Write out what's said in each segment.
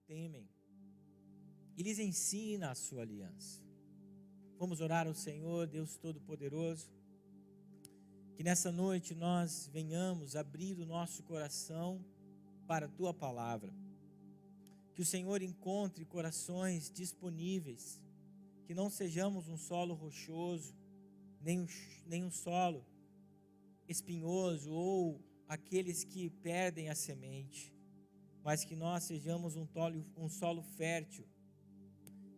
temem e lhes ensina a sua aliança. Vamos orar ao Senhor, Deus Todo-Poderoso, que nessa noite nós venhamos abrir o nosso coração para a Tua Palavra. Que o Senhor encontre corações disponíveis, que não sejamos um solo rochoso, nem um solo espinhoso ou aqueles que perdem a semente, mas que nós sejamos um solo fértil.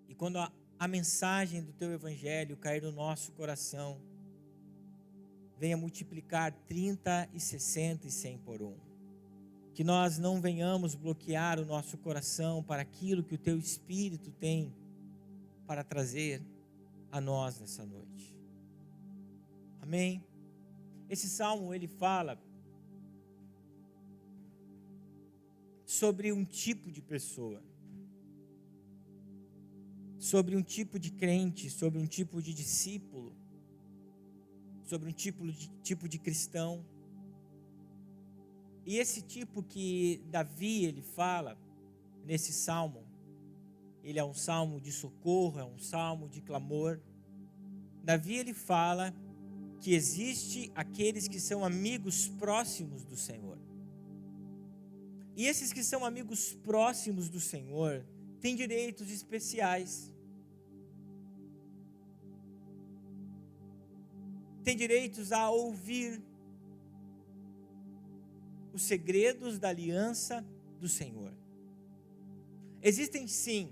E quando a mensagem do Teu Evangelho cair no nosso coração, venha multiplicar 30 e 60 e 100 por 1. Que nós não venhamos bloquear o nosso coração para aquilo que o Teu Espírito tem para trazer a nós nessa noite. Amém? Esse salmo, ele fala sobre um tipo de pessoa, sobre um tipo de crente, sobre um tipo de discípulo, sobre um tipo de cristão. E esse tipo que Davi, ele fala nesse salmo, ele é um salmo de socorro, é um salmo de clamor. Davi, ele fala que existe aqueles que são amigos próximos do Senhor. E esses que são amigos próximos do Senhor têm direitos especiais. Têm direitos a ouvir os segredos da aliança do Senhor. Existem sim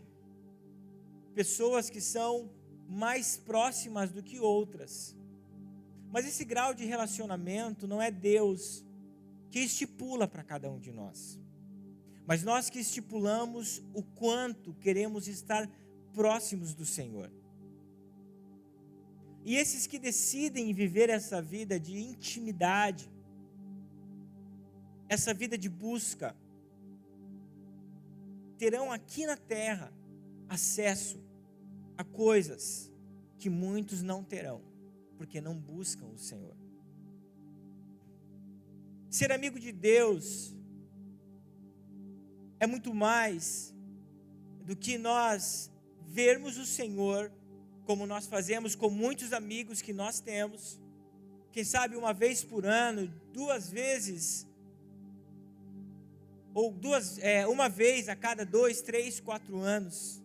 pessoas que são mais próximas do que outras. Mas esse grau de relacionamento não é Deus que estipula para cada um de nós. Mas nós que estipulamos o quanto queremos estar próximos do Senhor. E esses que decidem viver essa vida de intimidade, essa vida de busca, terão aqui na terra acesso a coisas que muitos não terão, porque não buscam o Senhor. Ser amigo de Deus é muito mais do que nós vermos o Senhor, como nós fazemos com muitos amigos que nós temos, quem sabe uma vez por ano, duas vezes, ou uma vez a cada 2, 3, 4 anos.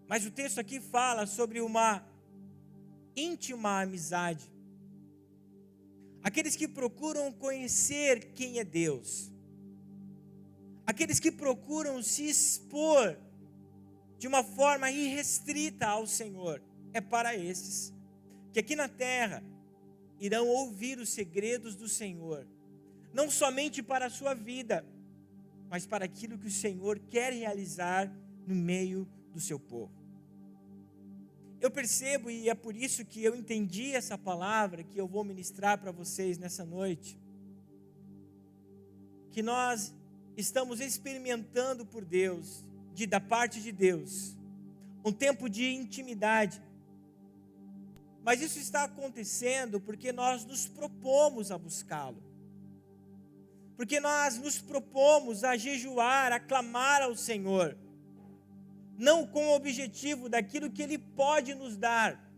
Mas o texto aqui fala sobre uma íntima amizade. Aqueles que procuram conhecer quem é Deus. Aqueles que procuram se expor de uma forma irrestrita ao Senhor. É para esses que aqui na terra irão ouvir os segredos do Senhor. Não somente para a sua vida, mas para aquilo que o Senhor quer realizar no meio do seu povo. Eu percebo, e é por isso que eu entendi essa palavra que eu vou ministrar para vocês nessa noite, que nós estamos experimentando por Deus, da parte de Deus, um tempo de intimidade. Mas isso está acontecendo porque nós nos propomos a buscá-lo. Porque nós nos propomos a jejuar, a clamar ao Senhor. Não com o objetivo daquilo que Ele pode nos dar,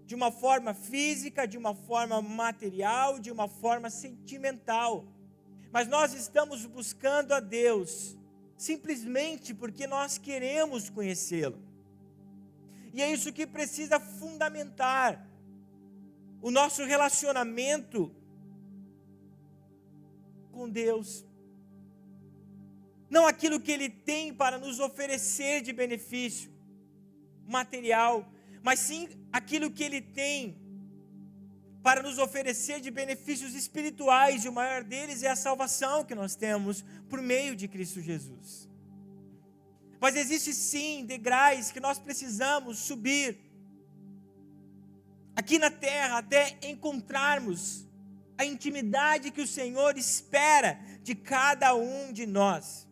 de uma forma física, de uma forma material, de uma forma sentimental. Mas nós estamos buscando a Deus, simplesmente porque nós queremos conhecê-lo. E é isso que precisa fundamentar o nosso relacionamento com Deus. Não aquilo que Ele tem para nos oferecer de benefício material, mas sim aquilo que Ele tem para nos oferecer de benefícios espirituais, e o maior deles é a salvação que nós temos por meio de Cristo Jesus. Mas existe sim degraus que nós precisamos subir aqui na terra até encontrarmos a intimidade que o Senhor espera de cada um de nós.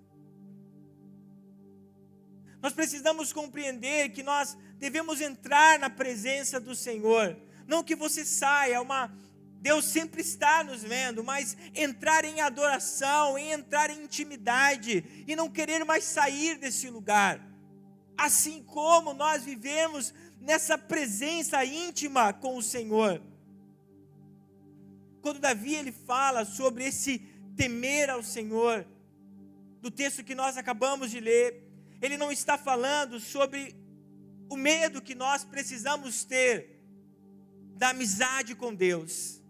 Nós precisamos compreender que nós devemos entrar na presença do Senhor. Não que você saia Deus sempre está nos vendo, mas entrar em adoração, entrar em intimidade e não querer mais sair desse lugar. Assim como nós vivemos nessa presença íntima com o Senhor. Quando Davi ele fala sobre esse temer ao Senhor, do texto que nós acabamos de ler, ele não está falando sobre o medo que nós precisamos ter da amizade com Deus,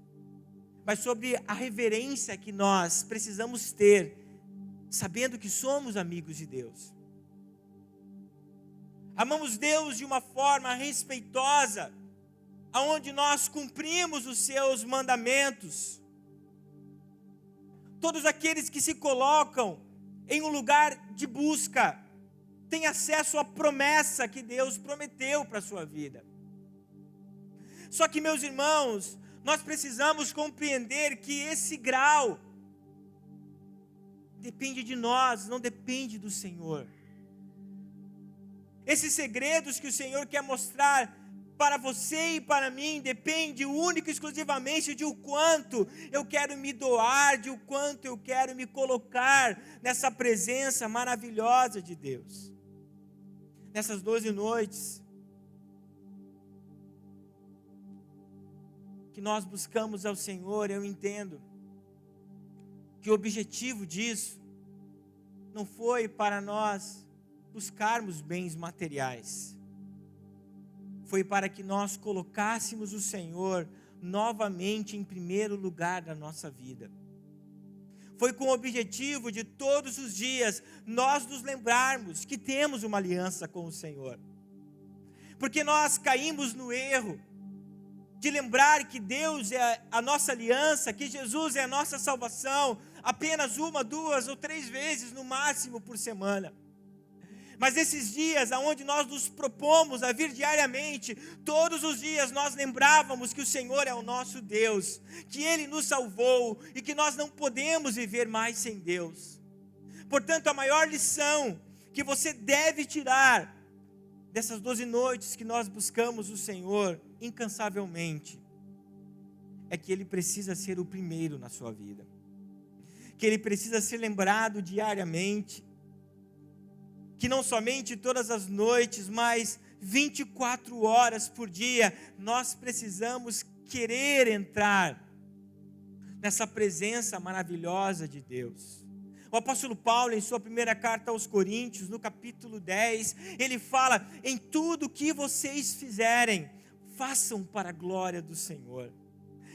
mas sobre a reverência que nós precisamos ter, sabendo que somos amigos de Deus. Amamos Deus de uma forma respeitosa, aonde nós cumprimos os seus mandamentos. Todos aqueles que se colocam em um lugar de busca, têm acesso à promessa que Deus prometeu para a sua vida. Só que, meus irmãos, nós precisamos compreender que esse grau depende de nós, não depende do Senhor. Esses segredos que o Senhor quer mostrar para você e para mim depende única e exclusivamente de o quanto eu quero me doar, de o quanto eu quero me colocar nessa presença maravilhosa de Deus. Nessas 12 noites que nós buscamos ao Senhor, eu entendo que o objetivo disso não foi para nós buscarmos bens materiais, foi para que nós colocássemos o Senhor novamente em primeiro lugar da nossa vida. Foi com o objetivo de todos os dias nós nos lembrarmos que temos uma aliança com o Senhor. Porque nós caímos no erro de lembrar que Deus é a nossa aliança, que Jesus é a nossa salvação, apenas 1, 2 ou 3 vezes no máximo por semana. Mas esses dias aonde nós nos propomos a vir diariamente, todos os dias nós lembrávamos que o Senhor é o nosso Deus, que Ele nos salvou e que nós não podemos viver mais sem Deus. Portanto, a maior lição que você deve tirar dessas 12 noites que nós buscamos o Senhor incansavelmente, é que Ele precisa ser o primeiro na sua vida, que Ele precisa ser lembrado diariamente, que não somente todas as noites, mas 24 horas por dia, nós precisamos querer entrar nessa presença maravilhosa de Deus. O apóstolo Paulo, em sua primeira carta aos Coríntios, no capítulo 10, ele fala: em tudo que vocês fizerem, façam para a glória do Senhor.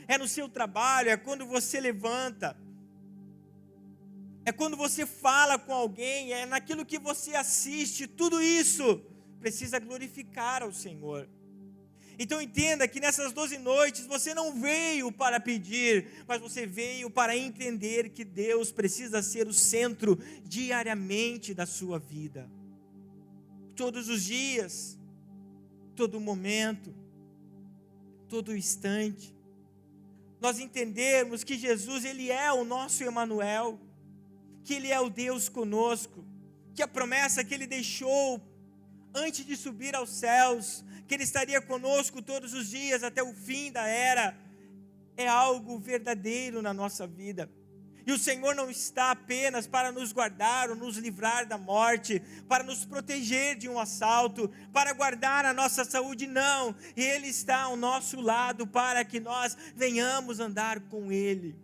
É no seu trabalho, é quando você levanta, é quando você fala com alguém, é naquilo que você assiste, tudo isso precisa glorificar ao Senhor. Então entenda que nessas 12 noites você não veio para pedir, mas você veio para entender que Deus precisa ser o centro diariamente da sua vida. Todos os dias, todo momento, todo instante. Nós entendemos que Jesus, Ele é o nosso Emanuel, que Ele é o Deus conosco, que a promessa que Ele deixou antes de subir aos céus, que Ele estaria conosco todos os dias até o fim da era, é algo verdadeiro na nossa vida. E o Senhor não está apenas para nos guardar ou nos livrar da morte, para nos proteger de um assalto, para guardar a nossa saúde, não. Ele está ao nosso lado para que nós venhamos andar com Ele.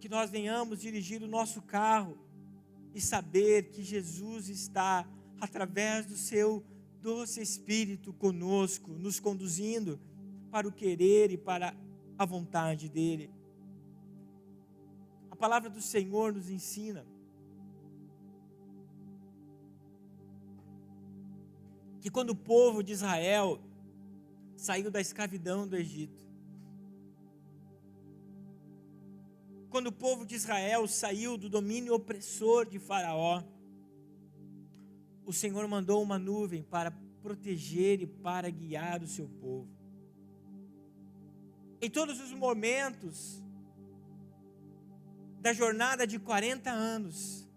Que nós venhamos dirigir o nosso carro e saber que Jesus está, através do seu doce Espírito conosco, nos conduzindo para o querer e para a vontade dEle. A palavra do Senhor nos ensina que quando o povo de Israel saiu da escravidão do Egito, quando o povo de Israel saiu do domínio opressor de Faraó, o Senhor mandou uma nuvem para proteger e para guiar o seu povo. Em todos os momentos da jornada de 40 anos,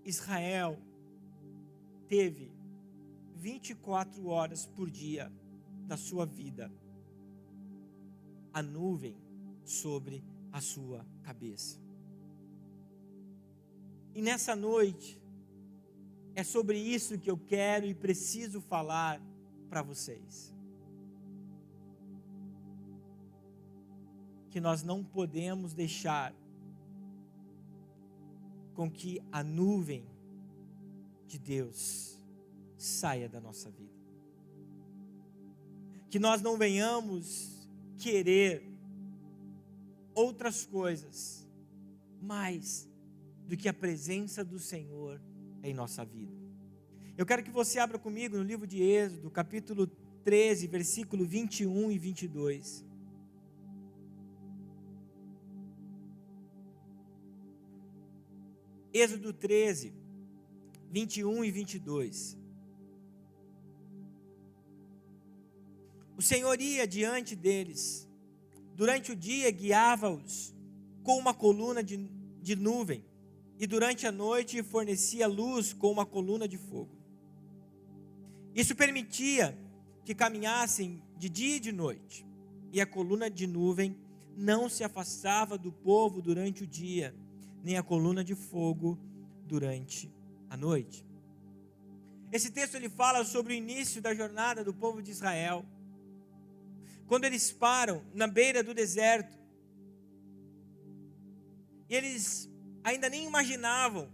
Israel teve 24 horas por dia da sua vida a nuvem sobre a sua cabeça. E nessa noite, é sobre isso que eu quero e preciso falar para vocês. Que nós não podemos deixar com que a nuvem de Deus saia da nossa vida. Que nós não venhamos querer outras coisas mais do que a presença do Senhor em nossa vida. Eu quero que você abra comigo no livro de Êxodo, capítulo 13, versículo 21 e 22. Êxodo 13, 21 e 22. O Senhor ia diante deles. Durante o dia guiava-os com uma coluna de nuvem, e durante a noite fornecia luz com uma coluna de fogo. Isso permitia que caminhassem de dia e de noite, e a coluna de nuvem não se afastava do povo durante o dia, nem a coluna de fogo durante a noite. Esse texto ele fala sobre o início da jornada do povo de Israel, quando eles param na beira do deserto, e eles ainda nem imaginavam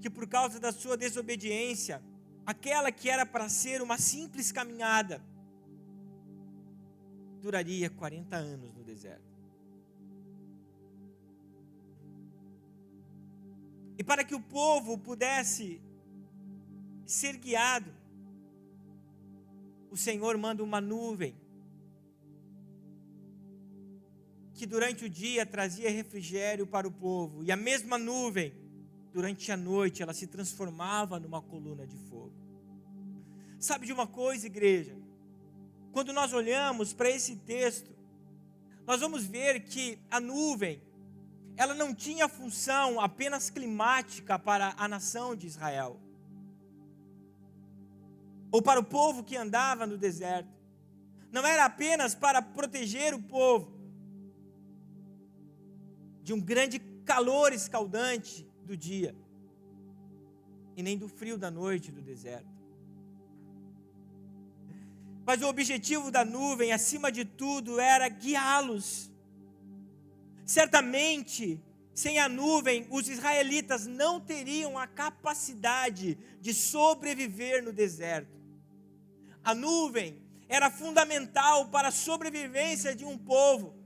que por causa da sua desobediência, aquela que era para ser uma simples caminhada, duraria 40 anos no deserto. E para que o povo pudesse ser guiado, o Senhor manda uma nuvem, que durante o dia trazia refrigério para o povo, e a mesma nuvem, durante a noite, ela se transformava numa coluna de fogo. Sabe de uma coisa, igreja? Quando nós olhamos para esse texto, nós vamos ver que a nuvem, ela não tinha função apenas climática para a nação de Israel, ou para o povo que andava no deserto. Não era apenas para proteger o povo de um grande calor escaldante do dia, e nem do frio da noite do deserto. Mas o objetivo da nuvem, acima de tudo, era guiá-los. Certamente, sem a nuvem, os israelitas não teriam a capacidade de sobreviver no deserto. A nuvem era fundamental para a sobrevivência de um povo.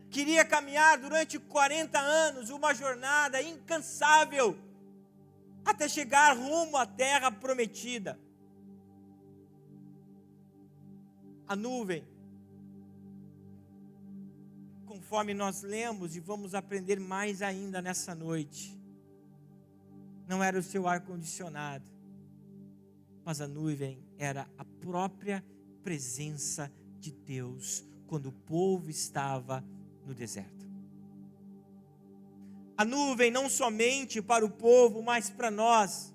Queria caminhar durante 40 anos, uma jornada incansável, até chegar rumo à terra prometida. A nuvem, conforme nós lemos e vamos aprender mais ainda nessa noite, não era o seu ar-condicionado, mas a nuvem era a própria presença de Deus, quando o povo estava no deserto. A nuvem não somente para o povo, mas para nós,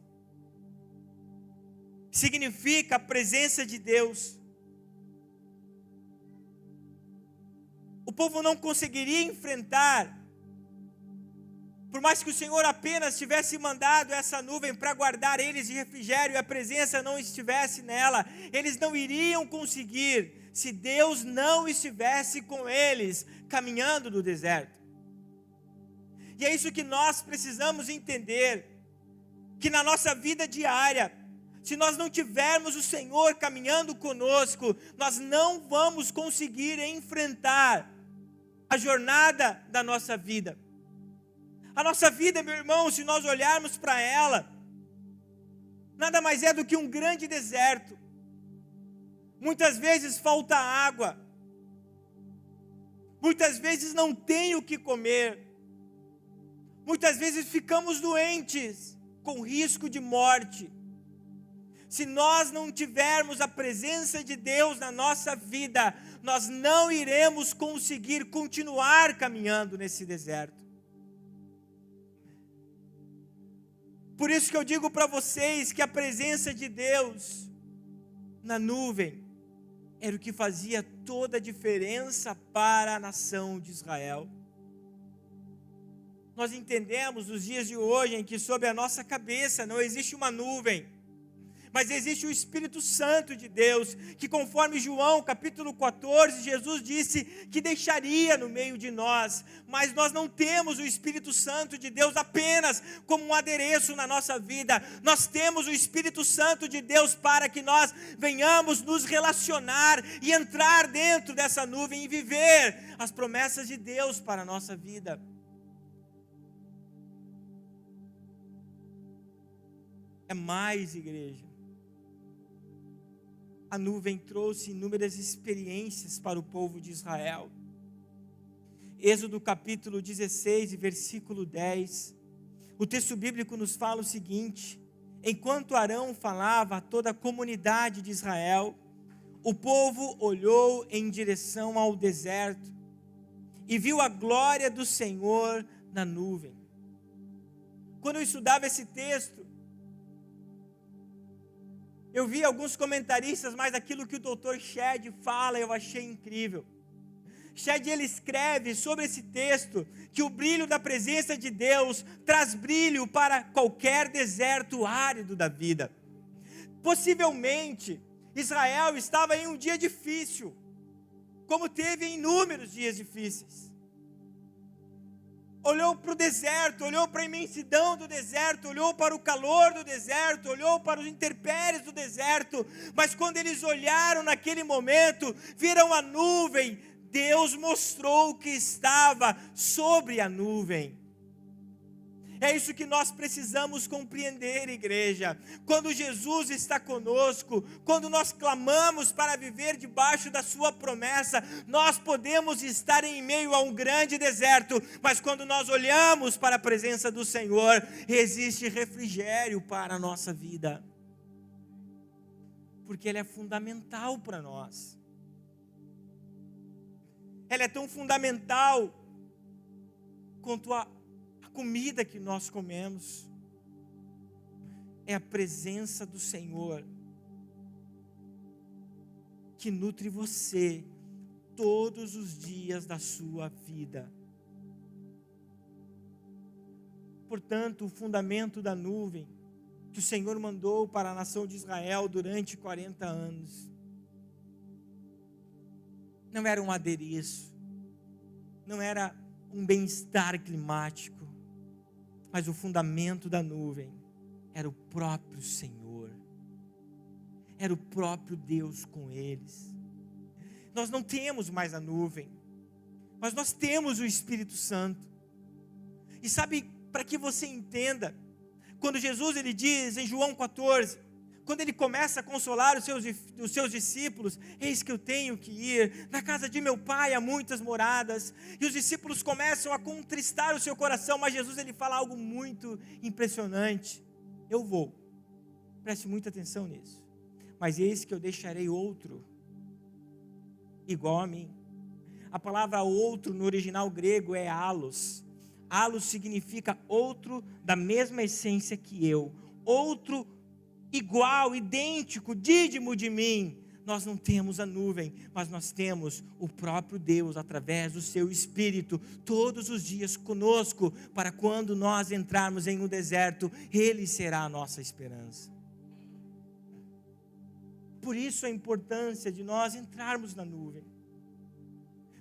significa a presença de Deus. O povo não conseguiria enfrentar, por mais que o Senhor apenas tivesse mandado essa nuvem para guardar eles de refrigério e a presença não estivesse nela, eles não iriam conseguir, se Deus não estivesse com eles, caminhando no deserto. E é isso que nós precisamos entender, que na nossa vida diária, se nós não tivermos o Senhor caminhando conosco, nós não vamos conseguir enfrentar a jornada da nossa vida. A nossa vida, meu irmão, se nós olharmos para ela, nada mais é do que um grande deserto. Muitas vezes falta água, muitas vezes não tem o que comer, muitas vezes ficamos doentes, com risco de morte. Se nós não tivermos a presença de Deus na nossa vida, nós não iremos conseguir continuar caminhando nesse deserto. Por isso que eu digo para vocês que a presença de Deus na nuvem era o que fazia toda a diferença para a nação de Israel. Nós entendemos nos dias de hoje em que sobre a nossa cabeça não existe uma nuvem, mas existe o Espírito Santo de Deus, que conforme João capítulo 14, Jesus disse que deixaria no meio de nós, mas nós não temos o Espírito Santo de Deus apenas como um adereço na nossa vida, nós temos o Espírito Santo de Deus para que nós venhamos nos relacionar e entrar dentro dessa nuvem e viver as promessas de Deus para a nossa vida. É mais, igreja. A nuvem trouxe inúmeras experiências para o povo de Israel. Êxodo capítulo 16, versículo 10. O texto bíblico nos fala o seguinte: enquanto Arão falava a toda a comunidade de Israel, o povo olhou em direção ao deserto e viu a glória do Senhor na nuvem. Quando eu estudava esse texto, eu vi alguns comentaristas, mas aquilo que o Dr. Shedd fala, eu achei incrível. Shedd, ele escreve sobre esse texto, que o brilho da presença de Deus traz brilho para qualquer deserto árido da vida. Possivelmente, Israel estava em um dia difícil, como teve em inúmeros dias difíceis. Olhou para o deserto, olhou para a imensidão do deserto, olhou para o calor do deserto, olhou para os intempéries do deserto, mas quando eles olharam naquele momento, viram a nuvem, Deus mostrou que estava sobre a nuvem. É isso que nós precisamos compreender, igreja. Quando Jesus está conosco, quando nós clamamos para viver debaixo da sua promessa, nós podemos estar em meio a um grande deserto, mas quando nós olhamos para a presença do Senhor, existe refrigério para a nossa vida, porque Ele é fundamental para nós. Ela é tão fundamental quanto a comida que nós comemos. É a presença do Senhor que nutre você todos os dias da sua vida. Portanto, o fundamento da nuvem que o Senhor mandou para a nação de Israel durante 40 anos não era um adereço, não era um bem-estar climático, mas o fundamento da nuvem era o próprio Senhor, era o próprio Deus com eles. Nós não temos mais a nuvem, mas nós temos o Espírito Santo. E sabe, para que você entenda, quando Jesus ele diz em João 14, quando ele começa a consolar os seus discípulos, eis que eu tenho que ir, na casa de meu pai há muitas moradas, e os discípulos começam a contristar o seu coração, mas Jesus ele fala algo muito impressionante: eu vou, preste muita atenção nisso, mas eis que eu deixarei outro, igual a mim. A palavra outro no original grego é allos. Allos significa outro da mesma essência que eu, outro igual, idêntico, dídimo de mim. Nós não temos a nuvem, mas nós temos o próprio Deus através do seu Espírito todos os dias conosco, para quando nós entrarmos em um deserto, Ele será a nossa esperança. Por isso a importância de nós entrarmos na nuvem.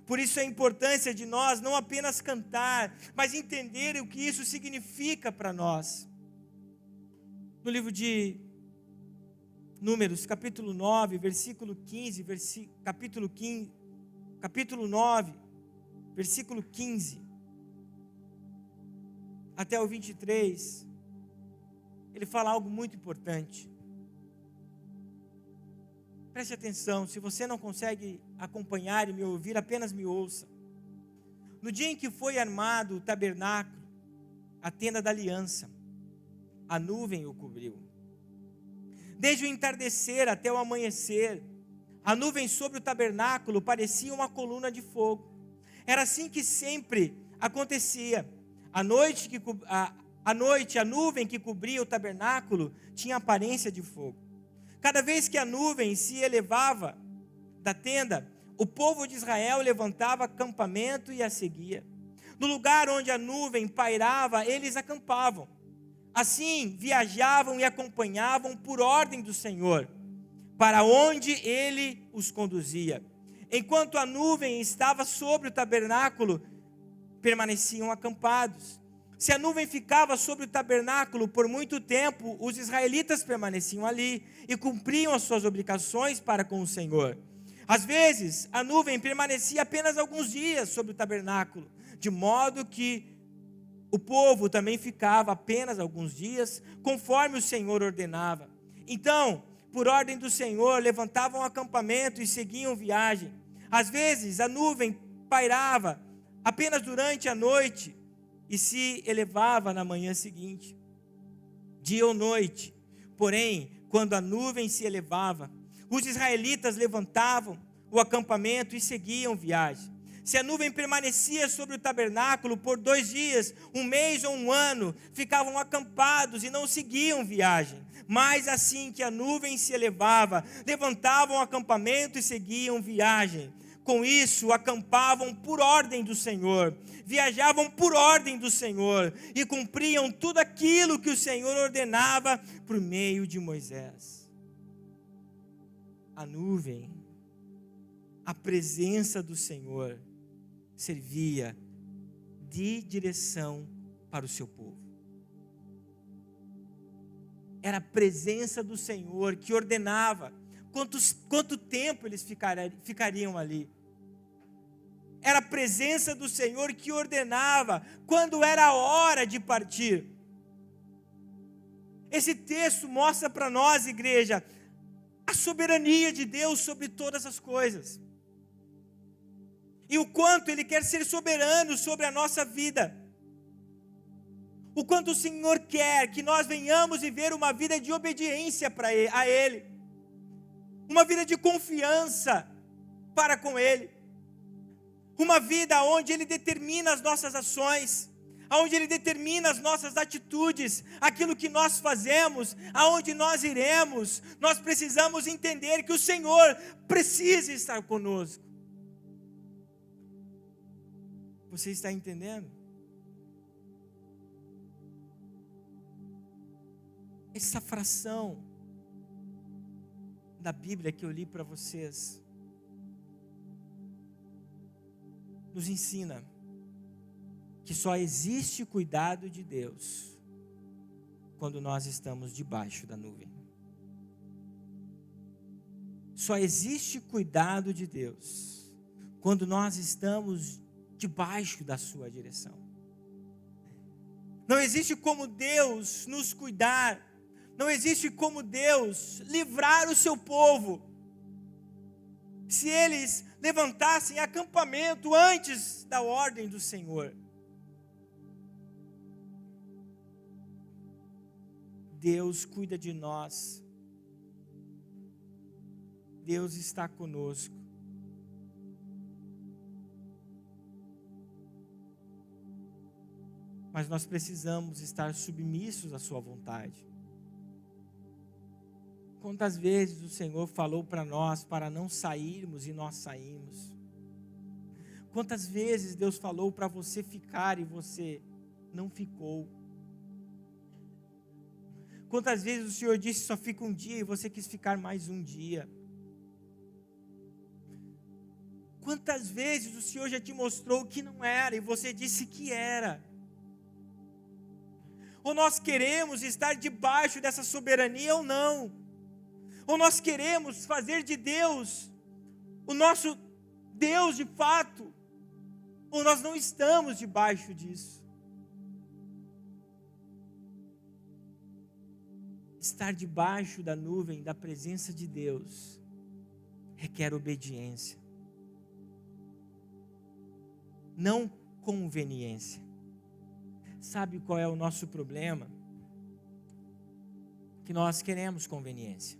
Por isso a importância de nós não apenas cantar, mas entender o que isso significa para nós. No livro de Números, capítulo 9, versículo 15, capítulo 9, versículo 15, até o 23, ele fala algo muito importante. Preste atenção, se você não consegue acompanhar e me ouvir, apenas me ouça. No dia em que foi armado o tabernáculo, a tenda da aliança, a nuvem o cobriu. Desde o entardecer até o amanhecer, a nuvem sobre o tabernáculo parecia uma coluna de fogo. Era assim que sempre acontecia. À noite, a nuvem que cobria o tabernáculo tinha aparência de fogo. Cada vez que a nuvem se elevava da tenda, o povo de Israel levantava acampamento e a seguia. No lugar onde a nuvem pairava, eles acampavam. Assim, viajavam e acompanhavam por ordem do Senhor, para onde ele os conduzia. Enquanto a nuvem estava sobre o tabernáculo, permaneciam acampados. Se a nuvem ficava sobre o tabernáculo por muito tempo, os israelitas permaneciam ali e cumpriam as suas obrigações para com o Senhor. Às vezes, a nuvem permanecia apenas alguns dias sobre o tabernáculo, de modo que o povo também ficava apenas alguns dias, conforme o Senhor ordenava. Então, por ordem do Senhor, levantavam um acampamento e seguiam viagem. Às vezes, a nuvem pairava apenas durante a noite e se elevava na manhã seguinte, dia ou noite. Porém, quando a nuvem se elevava, os israelitas levantavam o acampamento e seguiam viagem. Se a nuvem permanecia sobre o tabernáculo por 2 dias, 1 mês ou 1 ano, ficavam acampados e não seguiam viagem. Mas assim que a nuvem se elevava, levantavam o acampamento e seguiam viagem. Com isso, acampavam por ordem do Senhor, viajavam por ordem do Senhor e cumpriam tudo aquilo que o Senhor ordenava por meio de Moisés. A nuvem, a presença do Senhor, servia de direção para o seu povo. Era a presença do Senhor que ordenava quanto tempo eles ficariam ali. Era a presença do Senhor que ordenava quando era a hora de partir. Esse texto mostra para nós, igreja, a soberania de Deus sobre todas as coisas. E o quanto Ele quer ser soberano sobre a nossa vida. O quanto o Senhor quer que nós venhamos viver uma vida de obediência a Ele. Uma vida de confiança para com Ele. Uma vida onde Ele determina as nossas ações, onde Ele determina as nossas atitudes, aquilo que nós fazemos, aonde nós iremos. Nós precisamos entender que o Senhor precisa estar conosco. Você está entendendo? Essa fração da Bíblia que eu li para vocês nos ensina que só existe cuidado de Deus quando nós estamos debaixo da nuvem. Só existe cuidado de Deus quando nós estamos debaixo da sua direção. Não existe como Deus nos cuidar, não existe como Deus livrar o seu povo se eles levantassem acampamento antes da ordem do Senhor. Deus cuida de nós. Deus está conosco. Mas nós precisamos estar submissos à sua vontade. Quantas vezes o Senhor falou para nós para não sairmos e nós saímos? Quantas vezes Deus falou para você ficar e você não ficou? Quantas vezes o Senhor disse só fica um dia e você quis ficar mais um dia? Quantas vezes o Senhor já te mostrou que não era e você disse que era? Ou nós queremos estar debaixo dessa soberania ou não? Ou nós queremos fazer de Deus o nosso Deus de fato? Ou nós não estamos debaixo disso? Estar debaixo da nuvem da presença de Deus requer obediência, não conveniência. Sabe qual é o nosso problema? Que nós queremos conveniência.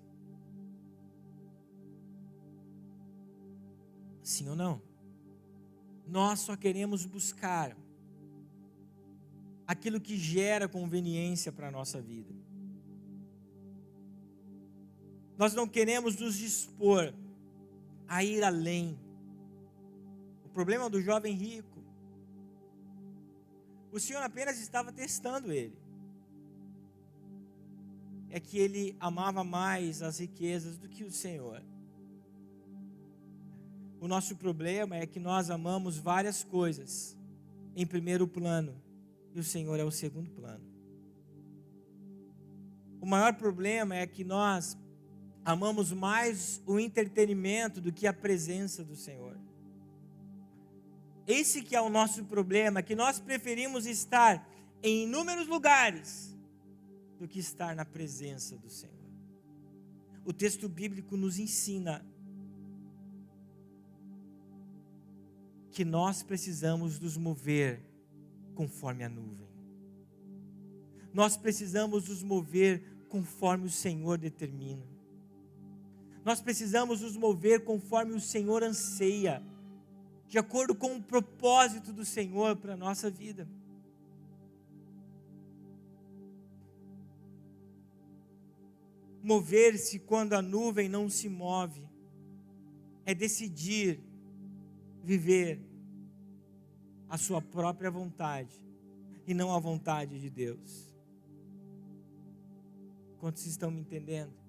Sim ou não? Nós só queremos buscar aquilo que gera conveniência para a nossa vida. Nós não queremos nos dispor a ir além. O problema do jovem rico, o Senhor apenas estava testando ele. É que ele amava mais as riquezas do que o Senhor. O nosso problema é que nós amamos várias coisas em primeiro plano e o Senhor é o segundo plano. O maior problema é que nós amamos mais o entretenimento do que a presença do Senhor. Esse que é o nosso problema, que nós preferimos estar em inúmeros lugares do que estar na presença do Senhor. O texto bíblico nos ensina que nós precisamos nos mover conforme a nuvem. Nós precisamos nos mover conforme o Senhor determina. Nós precisamos nos mover conforme o Senhor anseia, de acordo com o propósito do Senhor para a nossa vida. Mover-se quando a nuvem não se move é decidir viver a sua própria vontade e não a vontade de Deus. Quantos estão me entendendo?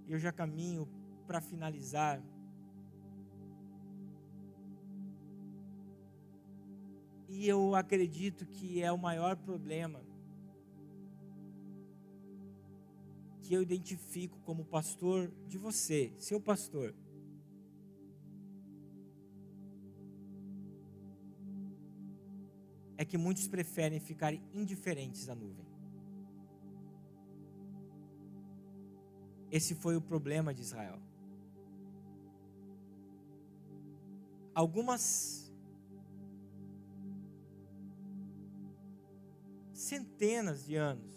Eu já caminho para finalizar. E eu acredito que é o maior problema que eu identifico como pastor de você, seu pastor. É que muitos preferem ficar indiferentes à nuvem. Esse foi o problema de Israel. Algumas centenas de anos,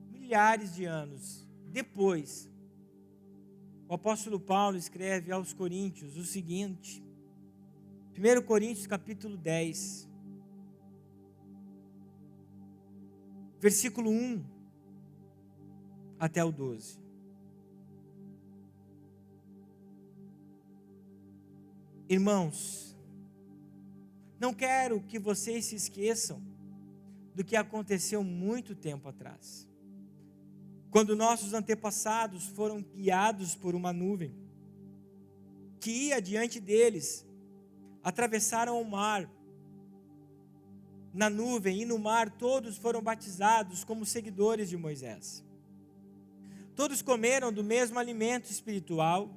milhares de anos depois, o apóstolo Paulo escreve aos Coríntios o seguinte, 1 Coríntios capítulo 10, versículo 1 até o 12. Irmãos, não quero que vocês se esqueçam do que aconteceu muito tempo atrás, quando nossos antepassados foram guiados por uma nuvem que ia diante deles, atravessaram o mar. Na nuvem e no mar todos foram batizados como seguidores de Moisés. Todos comeram do mesmo alimento espiritual,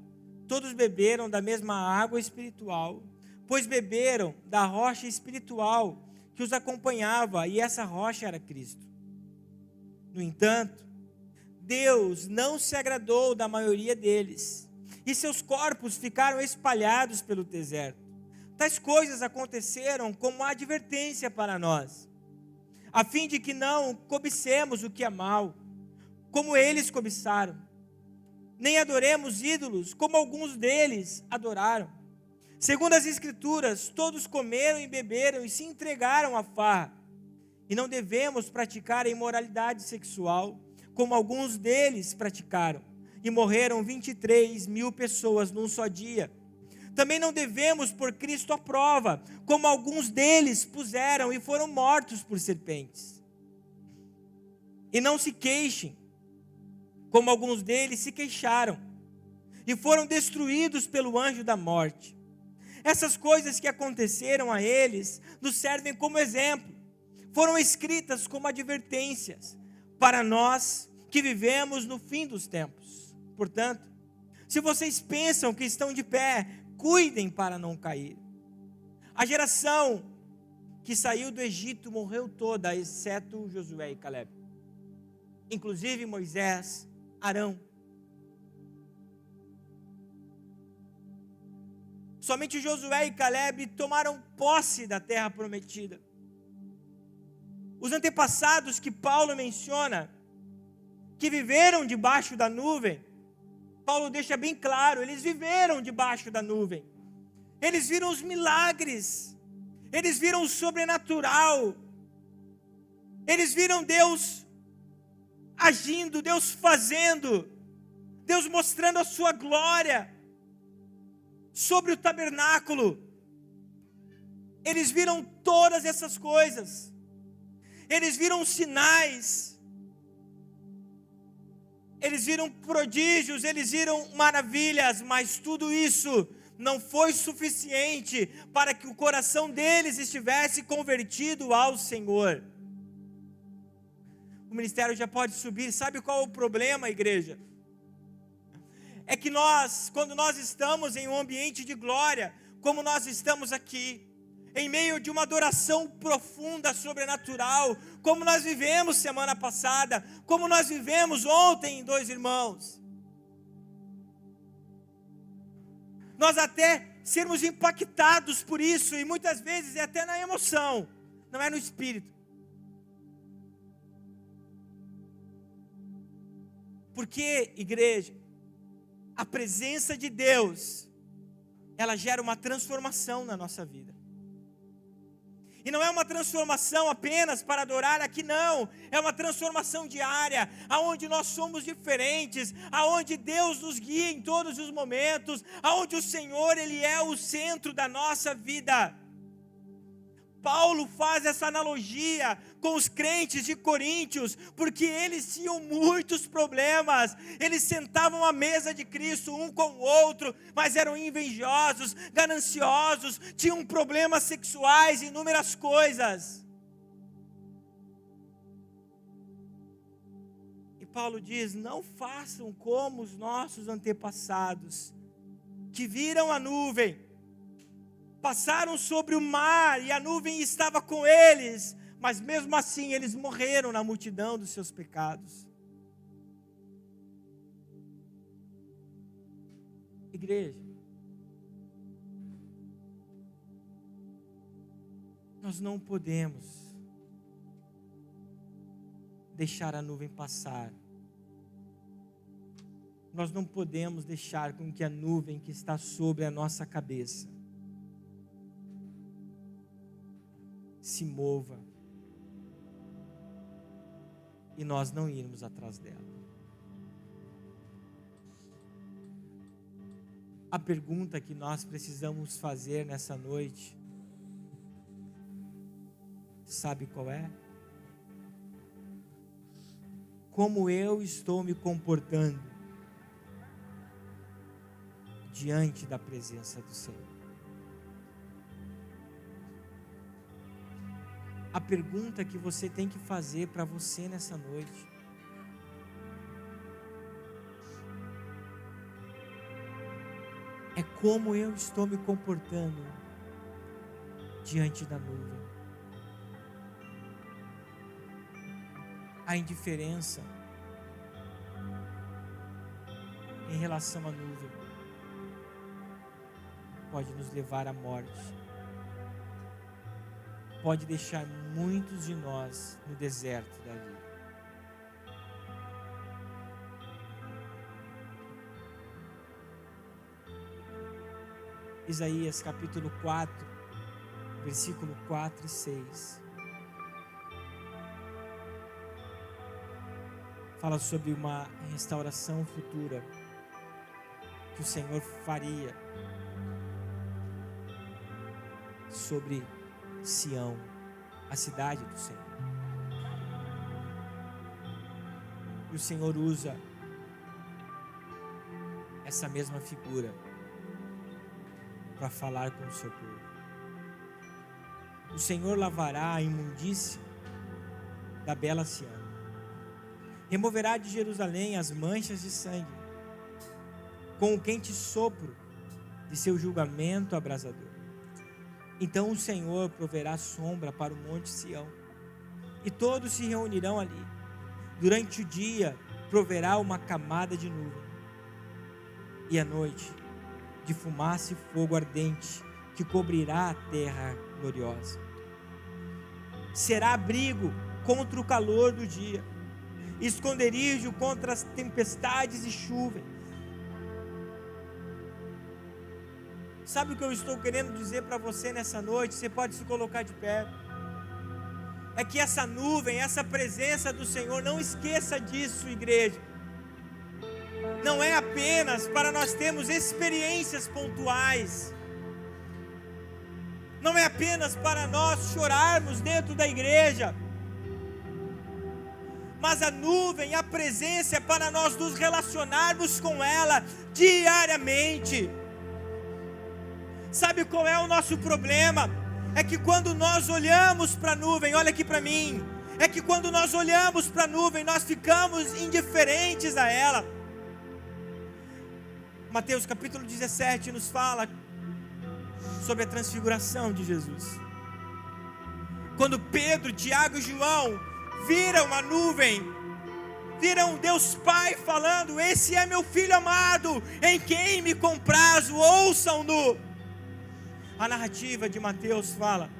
todos beberam da mesma água espiritual, pois beberam da rocha espiritual que os acompanhava, e essa rocha era Cristo. No entanto, Deus não se agradou da maioria deles, e seus corpos ficaram espalhados pelo deserto. Tais coisas aconteceram como advertência para nós, a fim de que não cobicemos o que é mal, como eles cobiçaram, nem adoremos ídolos, como alguns deles adoraram. Segundo as Escrituras, todos comeram e beberam e se entregaram à farra, e não devemos praticar a imoralidade sexual, como alguns deles praticaram, e morreram 23 mil pessoas num só dia. Também não devemos pôr Cristo à prova, como alguns deles puseram e foram mortos por serpentes. E não se queixem, como alguns deles se queixaram, e foram destruídos pelo anjo da morte. Essas coisas que aconteceram a eles nos servem como exemplo, foram escritas como advertências, para nós que vivemos no fim dos tempos. Portanto, se vocês pensam que estão de pé, cuidem para não cair. A geração que saiu do Egito morreu toda, exceto Josué e Caleb. Inclusive Moisés, Arão. Somente Josué e Caleb tomaram posse da terra prometida. Os antepassados que Paulo menciona, que viveram debaixo da nuvem, Paulo deixa bem claro, eles viveram debaixo da nuvem. Eles viram os milagres, eles viram o sobrenatural. Eles viram Deus agindo, Deus fazendo, Deus mostrando a sua glória sobre o tabernáculo. Eles viram todas essas coisas. Eles viram sinais. Eles viram prodígios, eles viram maravilhas, mas tudo isso não foi suficiente para que o coração deles estivesse convertido ao Senhor. O ministério já pode subir. Sabe qual é o problema, igreja? É que quando nós estamos em um ambiente de glória, como nós estamos aqui, em meio de uma adoração profunda, sobrenatural, como nós vivemos semana passada, como nós vivemos ontem, dois irmãos, nós até sermos impactados por isso, e muitas vezes é até na emoção, não é no espírito. Porque, igreja, a presença de Deus, ela gera uma transformação na nossa vida. E não é uma transformação apenas para adorar aqui, não. É uma transformação diária, aonde nós somos diferentes, aonde Deus nos guia em todos os momentos, aonde o Senhor, Ele é o centro da nossa vida. Paulo faz essa analogia com os crentes de Coríntios, porque eles tinham muitos problemas. Eles sentavam à mesa de Cristo um com o outro, mas eram invejosos, gananciosos, tinham problemas sexuais, inúmeras coisas. E Paulo diz: não façam como os nossos antepassados, que viram a nuvem, passaram sobre o mar e a nuvem estava com eles, mas mesmo assim eles morreram na multidão dos seus pecados. Igreja, nós não podemos deixar a nuvem passar. Nós não podemos deixar com que a nuvem que está sobre a nossa cabeça se mova e nós não irmos atrás dela. A pergunta que nós precisamos fazer nessa noite, sabe qual é? Como eu estou me comportando diante da presença do Senhor? A pergunta que você tem que fazer para você nessa noite: é como eu estou me comportando diante da nuvem? A indiferença em relação à nuvem pode nos levar à morte. Pode deixar muitos de nós no deserto da vida. Isaías capítulo 4, versículo 4 e 6. Fala sobre uma restauração futura que o Senhor faria sobre Sião, a cidade do Senhor. E o Senhor usa essa mesma figura para falar com o seu povo. O Senhor lavará a imundície da bela Sião, removerá de Jerusalém as manchas de sangue, com o quente sopro de seu julgamento abrasador. Então o Senhor proverá sombra para o monte Sião, e todos se reunirão ali. Durante o dia proverá uma camada de nuvem, e à noite de fumaça e fogo ardente, que cobrirá a terra gloriosa. Será abrigo contra o calor do dia, esconderijo contra as tempestades e chuva. Sabe o que eu estou querendo dizer para você nessa noite? Você pode se colocar de pé. é que essa nuvem, essa presença do Senhor, não esqueça disso, igreja. Não é apenas para nós termos experiências pontuais. Não é apenas para nós chorarmos dentro da igreja. Mas a nuvem, a presença é para nós nos relacionarmos com ela diariamente. Sabe qual é o nosso problema? É que quando nós olhamos para a nuvem, olha aqui para mim, é que quando nós olhamos para a nuvem, nós ficamos indiferentes a ela. Mateus capítulo 17 nos fala sobre a transfiguração de Jesus. Quando Pedro, Tiago e João viram a nuvem, viram Deus Pai falando: esse é meu Filho amado, em quem me comprazo, ouçam-no. A narrativa de Mateus fala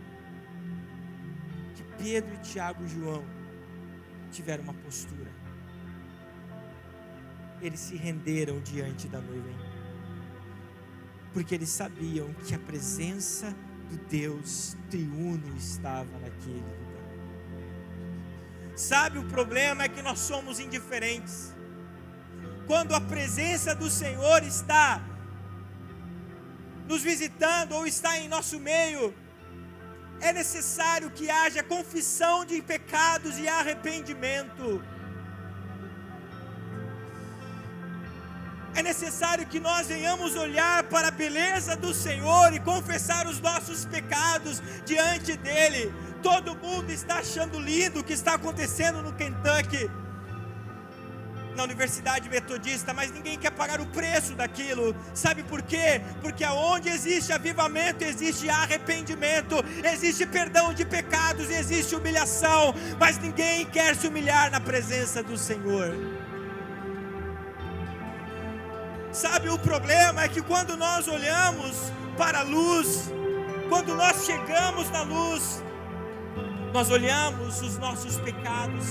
que Pedro, Tiago e João tiveram uma postura. Eles se renderam diante da nuvem, porque eles sabiam que a presença do Deus triuno estava naquele lugar. Sabe, o problema é que nós somos indiferentes. Quando a presença do Senhor está nos visitando ou está em nosso meio, é necessário que haja confissão de pecados e arrependimento. É necessário que nós venhamos olhar para a beleza do Senhor e confessar os nossos pecados diante dEle. Todo mundo está achando lindo o que está acontecendo no Kentucky, na Universidade Metodista, mas ninguém quer pagar o preço daquilo. Sabe por quê? Porque aonde existe avivamento, existe arrependimento, existe perdão de pecados, existe humilhação, mas ninguém quer se humilhar na presença do Senhor. Sabe, o problema é que quando nós olhamos para a luz, quando nós chegamos na luz, nós olhamos os nossos pecados,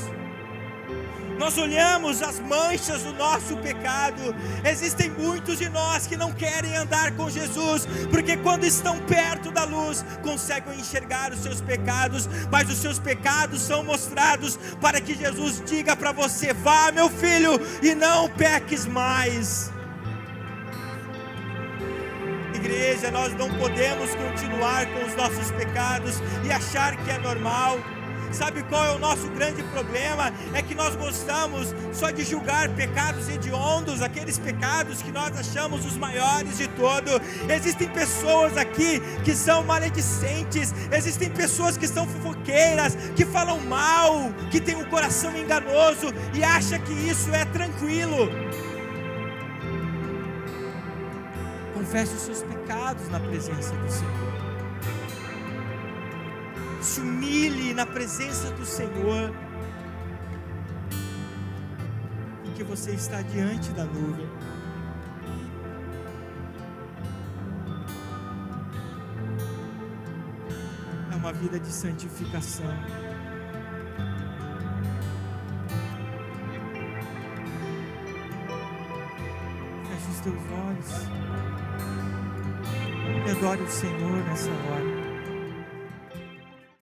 nós olhamos as manchas do nosso pecado. Existem muitos de nós que não querem andar com Jesus, porque quando estão perto da luz, conseguem enxergar os seus pecados, mas os seus pecados são mostrados para que Jesus diga para você: vá, meu filho, e não peques mais. Igreja, nós não podemos continuar com os nossos pecados e achar que é normal. Sabe qual é o nosso grande problema? É que nós gostamos só de julgar pecados hediondos, aqueles pecados que nós achamos os maiores de todo. Existem pessoas aqui que são maledicentes, existem pessoas que são fofoqueiras, que falam mal, que têm um coração enganoso e acham que isso é tranquilo. Confesse os seus pecados na presença do Senhor. Se humilhe na presença do Senhor, porque você está diante da nuvem. É uma vida de santificação. Feche os teus olhos e adore o Senhor nessa hora.